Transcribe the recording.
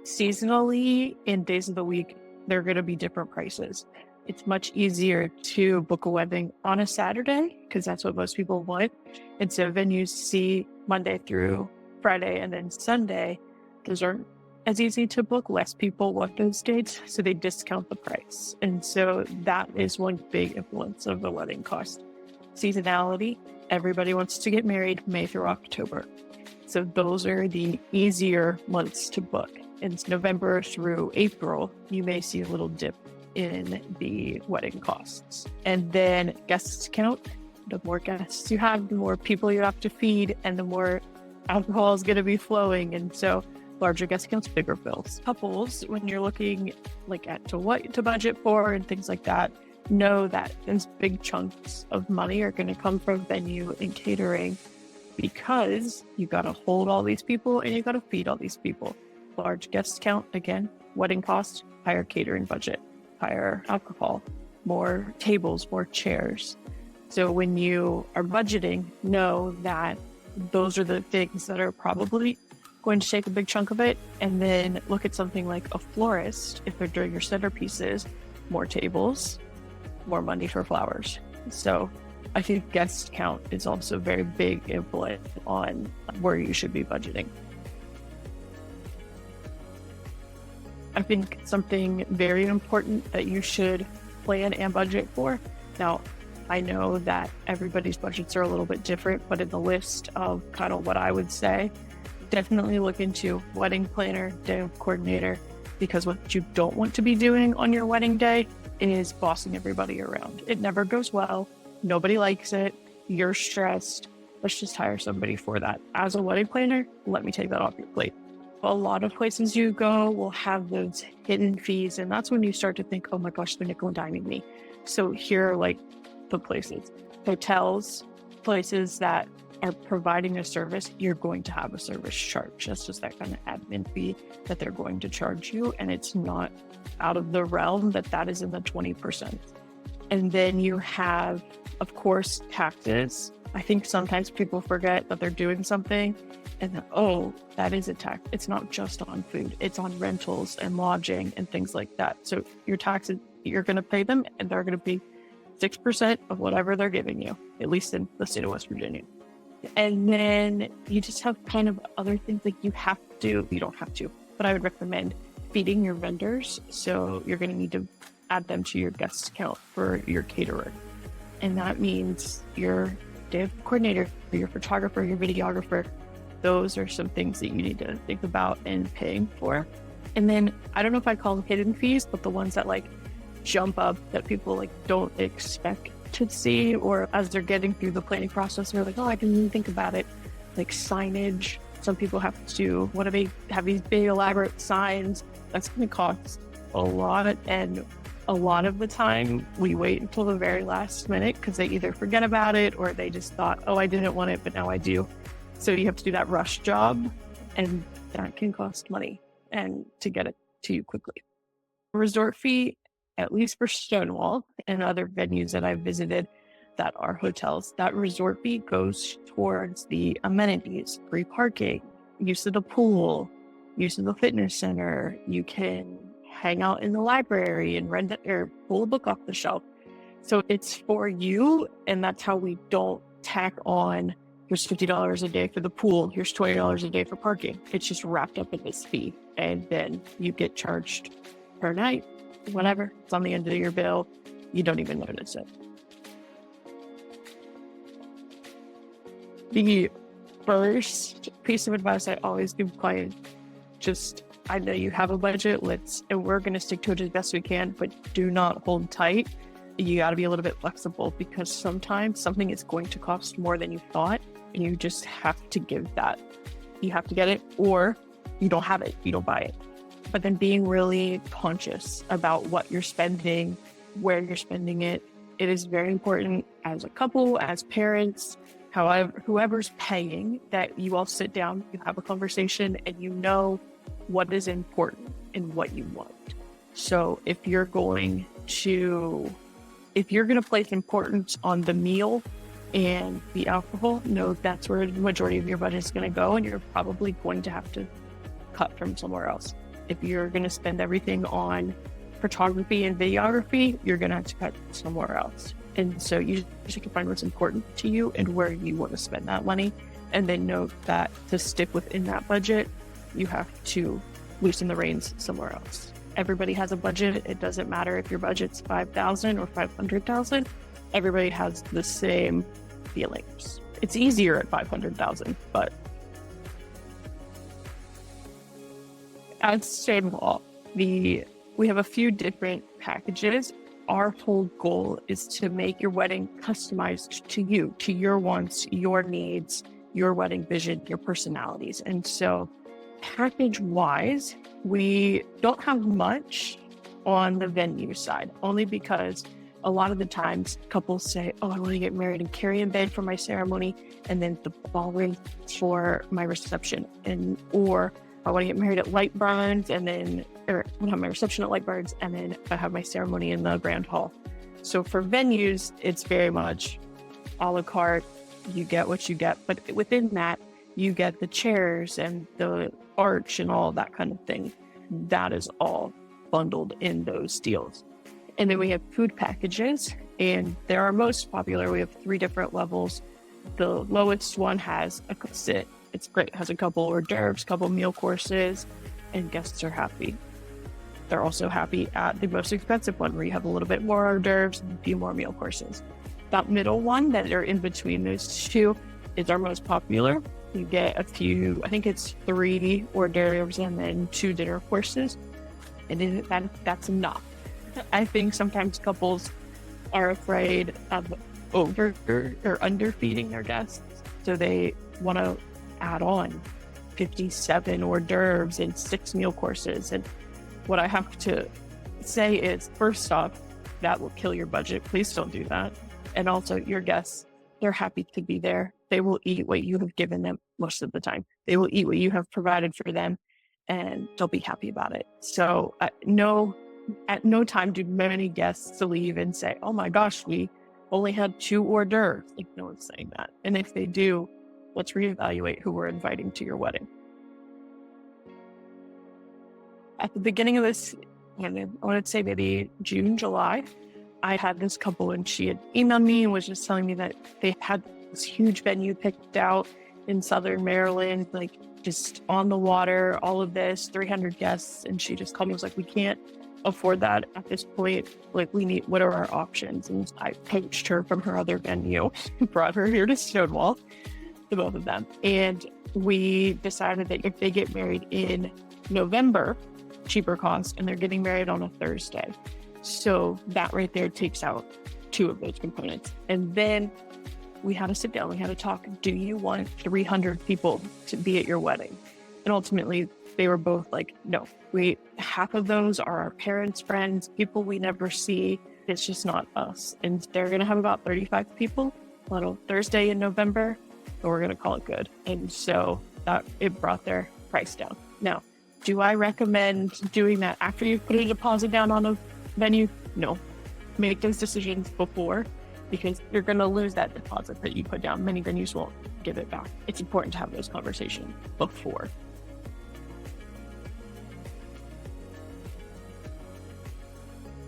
Seasonally and days of the week, they're going to be different prices. It's much easier to book a wedding on a Saturday because that's what most people want. And so venues see Monday through Friday and then Sunday. Those aren't as easy to book. Less people want those dates, so they discount the price. And so that is one big influence of the wedding cost. Seasonality, everybody wants to get married May through October. So those are the easier months to book. In November through April, you may see a little dip in the wedding costs. And then guests count. The more guests you have, the more people you have to feed, and the more alcohol is going to be flowing. And so larger guest counts, bigger bills. Couples, when you're looking at what to budget for and things like that, know that those big chunks of money are going to come from venue and catering, because you got to hold all these people and you got to feed all these people. Large guest count, again, wedding cost, higher catering budget, higher alcohol, more tables, more chairs. So when you are budgeting, know that those are the things that are probably going to take a big chunk of it. And then look at something like a florist. If they're doing your centerpieces, more tables, more money for flowers. So I think guest count is also a very big influence on where you should be budgeting. I think something very important that you should plan and budget for. Now, I know that everybody's budgets are a little bit different, but in the list of kind of what I would say, definitely look into wedding planner, day of coordinator, because what you don't want to be doing on your wedding day is bossing everybody around. It never goes well. Nobody likes it. You're stressed. Let's just hire somebody for that. As a wedding planner, let me take that off your plate. A lot of places you go will have those hidden fees, and that's when you start to think, oh my gosh, they're nickel and diming me. So here are the places. Hotels, places that are providing a service, you're going to have a service charge. That's just that kind of admin fee that they're going to charge you, and it's not out of the realm that is in the 20%. And then you have, of course, taxes. I think sometimes people forget that they're doing something and then, oh, that is a tax. It's not just on food. It's on rentals and lodging and things like that. So your taxes, you're going to pay them, and they're going to be 6% of whatever they're giving you, at least in the state of West Virginia. And then you just have kind of other things you don't have to, but I would recommend feeding your vendors. So you're going to need to add them to your guest account for your caterer. And that means your day of coordinator, your photographer, your videographer. Those are some things that you need to think about and paying for. And then I don't know if I call them hidden fees, but the ones that jump up that people don't expect to see, or as they're getting through the planning process, they're oh, I didn't even think about it. Signage. Some people have to have these big elaborate signs. That's going to cost a lot, and a lot of the time we wait until the very last minute because they either forget about it or they just thought, oh, I didn't want it, but now I do. So you have to do that rush job, and that can cost money and to get it to you quickly. Resort fee, at least for Stonewall and other venues that I've visited that are hotels, that resort fee goes towards the amenities, free parking, use of the pool, use of the fitness center. You can hang out in the library and rent it or pull a book off the shelf. So it's for you, and that's how we don't tack on, here's $50 a day for the pool, here's $20 a day for parking. It's just wrapped up in this fee, and then you get charged per night, whatever. It's on the end of your bill. You don't even notice it. The first piece of advice I always give clients, I know you have a budget, and we're going to stick to it as best we can, but do not hold tight. You got to be a little bit flexible, because sometimes something is going to cost more than you thought, and you just have to give that. You have to get it, or you don't have it, you don't buy it. But then being really conscious about what you're spending, where you're spending it. It is very important as a couple, as parents, however, whoever's paying, that you all sit down, you have a conversation, and you know what is important and what you want. So if you're going to place importance on the meal and the alcohol, know that's where the majority of your budget is going to go, and you're probably going to have to cut from somewhere else. if you're going to spend everything on photography and videography, you're going to have to cut somewhere else. And so you just can find what's important to you and where you want to spend that money. And then note that to stick within that budget, you have to loosen the reins somewhere else. Everybody has a budget. It doesn't matter if your budget's $5,000 or $500,000. Everybody has the same feelings. It's easier at $500,000, but at Stonewall, we have a few different packages. Our whole goal is to make your wedding customized to you, to your wants, your needs, your wedding vision, your personalities. And so package-wise, we don't have much on the venue side, only because a lot of the times couples say, oh, I want to get married in carry-in bed for my ceremony, and then the ballroom for my reception. Or I want to get married at Light Burns, and then, or I want to have my reception at Light Burns, and then I have my ceremony in the Grand Hall. So for venues, it's very much a la carte. You get what you get, but within that, you get the chairs and the arch and all that kind of thing. That is all bundled in those deals. And then we have food packages, and they're our most popular. We have 3 different levels. The lowest one has a sit. It's great. It has a couple hors d'oeuvres, couple meal courses, and guests are happy. They're also happy at the most expensive one, where you have a little bit more hors d'oeuvres and a few more meal courses. That middle one that are in between those two is our most popular. You get a few, I think it's 3 hors d'oeuvres and then 2 dinner courses. And that's enough. I think sometimes couples are afraid of over or underfeeding their guests. So they want to add on 57 hors d'oeuvres and 6 meal courses. And what I have to say is, first off, that will kill your budget. Please don't do that. And also, your guests, they're happy to be there. They will eat what you have given them most of the time. They will eat what you have provided for them, and they'll be happy about it. So at no time do many guests leave and say, oh my gosh, we only had 2 hors d'oeuvres. Like, no one's saying that. And if they do, let's reevaluate who we're inviting to your wedding. At the beginning of this, I want to say maybe June, July, I had this couple, and she had emailed me and was just telling me that they had this huge venue picked out in Southern Maryland, like just on the water, all of this, 300 guests. And she just called me, was like, we can't afford that at this point. Like, what are our options? And I poached her from her other venue, brought her here to Stonewall, the both of them. And we decided that if they get married in November, cheaper cost, and they're getting married on a Thursday. So that right there takes out 2 of those components. And then we had to sit down, we had to talk. Do you want 300 people to be at your wedding? And ultimately, they were both like, no, half of those are our parents' friends, people we never see. It's just not us. And they're going to have about 35 people on a Thursday in November, but we're going to call it good. And so that it brought their price down. Now, do I recommend doing that after you've put a deposit down on a venue? No. Make those decisions before, because you're going to lose that deposit that you put down. Many venues won't give it back. It's important to have those conversations before.